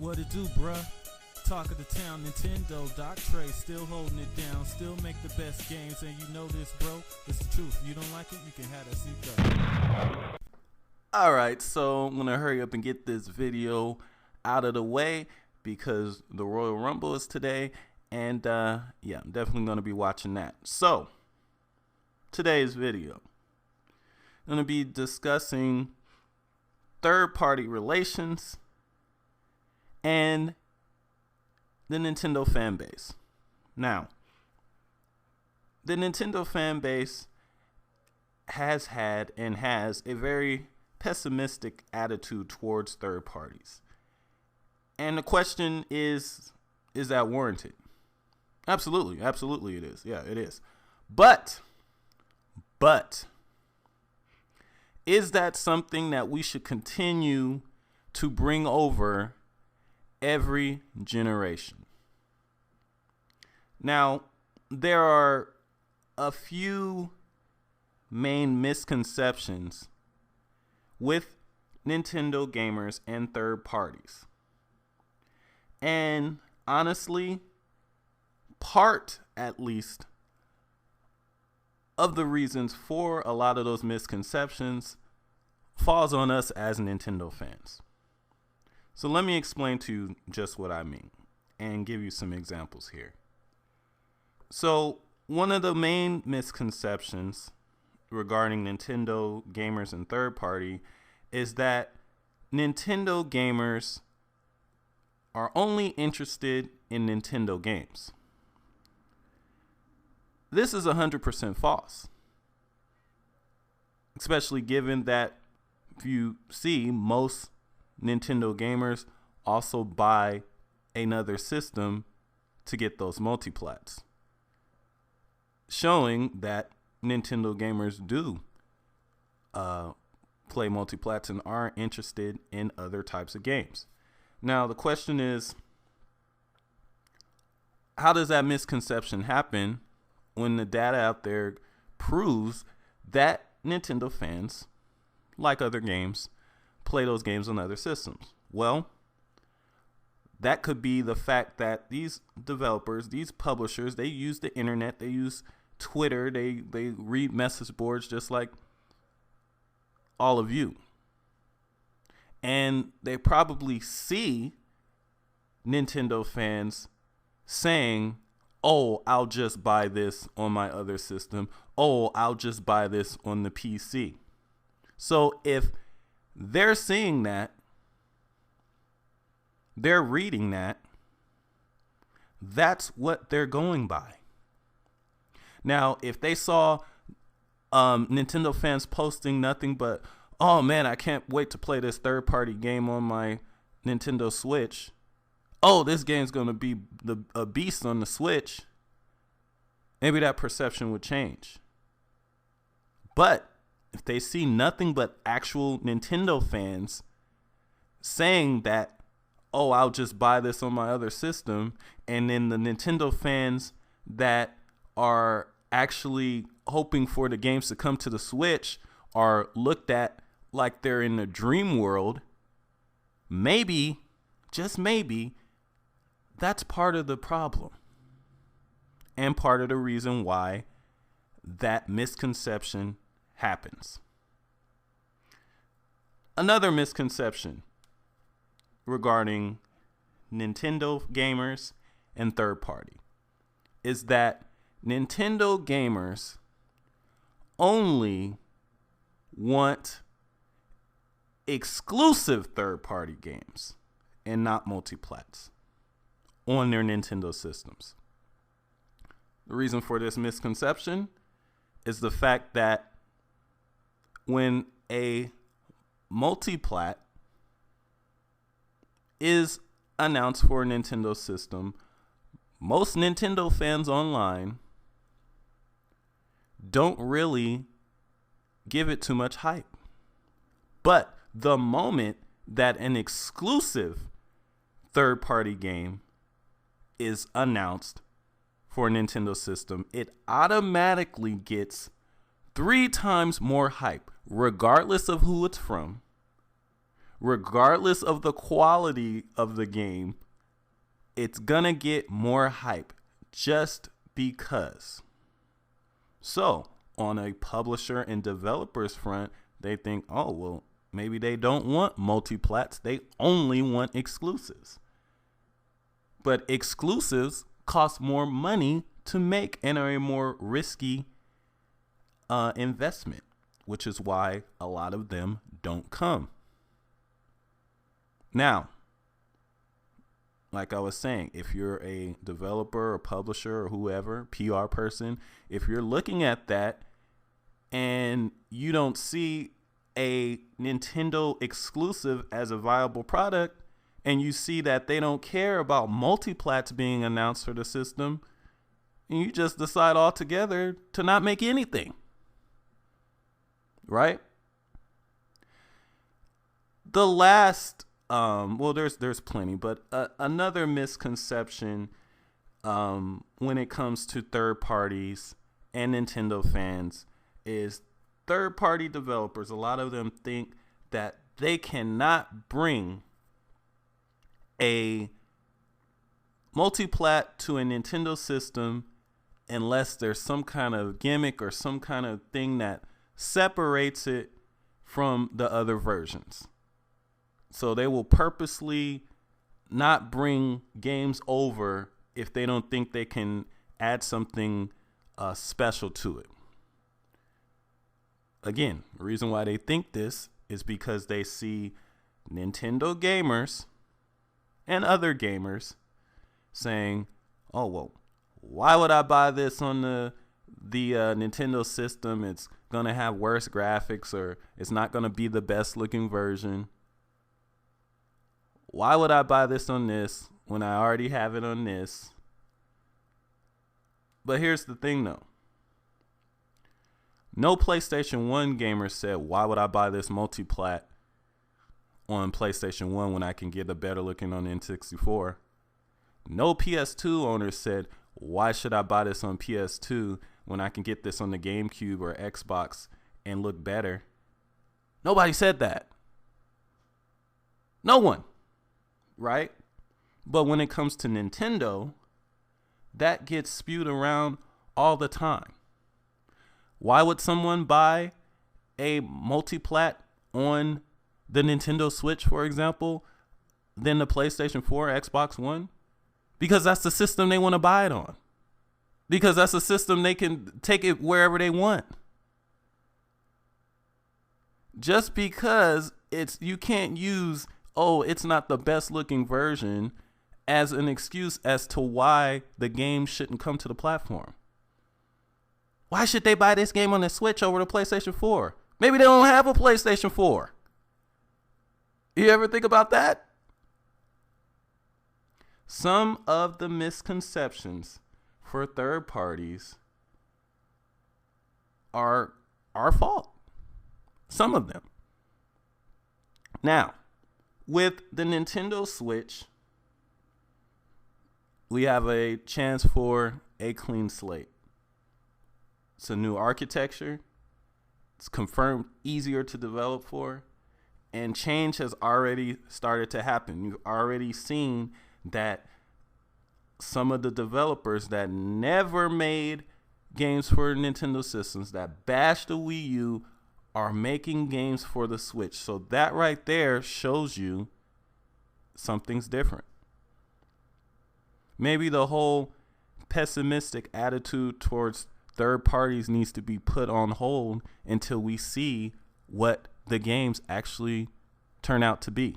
What it do, bruh? Talk of the town, Nintendo, Doc Trey, still holding it down, still make the best games, and you know this, bro. It's the truth. You don't like it, you can have that seatbelt. Alright, so I'm gonna hurry up and get this video out of the way because the Royal Rumble is today, and yeah, I'm definitely gonna be watching that. So, today's video, I'm gonna be discussing third-party relations and the Nintendo fan base. Now, the Nintendo fan base has had and has a very pessimistic attitude towards third parties. And the question is that warranted? Absolutely it is. Yeah, it is. But is that something that we should continue to bring over every generation? Now, there are a few main misconceptions with Nintendo gamers and third parties. And honestly, part at least of the reasons for a lot of those misconceptions falls on us as Nintendo fans. So let me explain to you just what I mean and give you some examples here. So one of the main misconceptions regarding Nintendo gamers and third party is that Nintendo gamers are only interested in Nintendo games. This is 100% false, especially given that if you see, most Nintendo gamers also buy another system to get those multiplats, showing that Nintendo gamers do play multiplats and aren't interested in other types of games. Now, the question is, how does that misconception happen when the data out there proves that Nintendo fans, like other games, play those games on other systems? Well, that could be the fact that these developers, these publishers, they use the internet, they use Twitter, they read message boards just like all of you. And they probably see Nintendo fans saying, oh, I'll just buy this on my other system. Oh, I'll just buy this on the PC. So if they're seeing that, they're reading that, that's what they're going by. Now, if they saw Nintendo fans posting nothing but, oh man, I can't wait to play this third-party game on my Nintendo Switch. Oh, this game's going to be a beast on the Switch. Maybe that perception would change. But if they see nothing but actual Nintendo fans saying that, oh, I'll just buy this on my other system, and then the Nintendo fans that are actually hoping for the games to come to the Switch are looked at like they're in a dream world, maybe, just maybe, that's part of the problem and part of the reason why that misconception happens. Another misconception regarding Nintendo gamers and third party is that Nintendo gamers only want exclusive third-party games and not multiplats on their Nintendo systems. The reason for this misconception is the fact that when a multiplat is announced for a Nintendo system, most Nintendo fans online don't really give it too much hype. But the moment that an exclusive third-party game is announced for a Nintendo system, it automatically gets 3 times more hype, regardless of who it's from, regardless of the quality of the game, it's gonna get more hype just because. So on a publisher and developers front, they think, oh, well, maybe they don't want multiplats. They only want exclusives. But exclusives cost more money to make and are a more risky investment, which is why a lot of them don't come. Now, like I was saying, if you're a developer or publisher or whoever, PR person, if you're looking at that and you don't see a Nintendo exclusive as a viable product, and you see that they don't care about multiplats being announced for the system, and you just decide altogether to not make anything. Right? The last there's plenty, but another misconception when it comes to third parties and Nintendo fans is third-party developers. A lot of them think that they cannot bring a multiplat to a Nintendo system unless there's some kind of gimmick or some kind of thing that separates it from the other versions. So they will purposely not bring games over if they don't think they can add something special to it. Again, the reason why they think this is because they see Nintendo gamers and other gamers saying, oh, well, why would I buy this on the Nintendo system? It's going to have worse graphics, or it's not going to be the best looking version. Why would I buy this on this when I already have it on this? But here's the thing, though. No PlayStation 1 gamer said, why would I buy this multiplat on PlayStation 1 when I can get a better looking on N64? No PS2 owner said, why should I buy this on PS2 when I can get this on the GameCube or Xbox and look better? Nobody said that. No one. Right? But when it comes to Nintendo, that gets spewed around all the time. Why would someone buy a multiplat on the Nintendo Switch, for example, than the PlayStation 4 or Xbox One? Because that's the system they want to buy it on. Because that's a system they can take it wherever they want. Just because you can't use, oh, it's not the best looking version as an excuse as to why the game shouldn't come to the platform. Why should they buy this game on the Switch over the PlayStation 4? Maybe they don't have a PlayStation 4. You ever think about that? Some of the misconceptions for third parties are our fault. Some of them. Now, with the Nintendo Switch, we have a chance for a clean slate. It's a new architecture. It's confirmed easier to develop for. And change has already started to happen. You've already seen that some of the developers that never made games for Nintendo systems, that bashed the Wii U, are making games for the Switch. So that right there shows you something's different. Maybe the whole pessimistic attitude towards third parties needs to be put on hold until we see what the games actually turn out to be.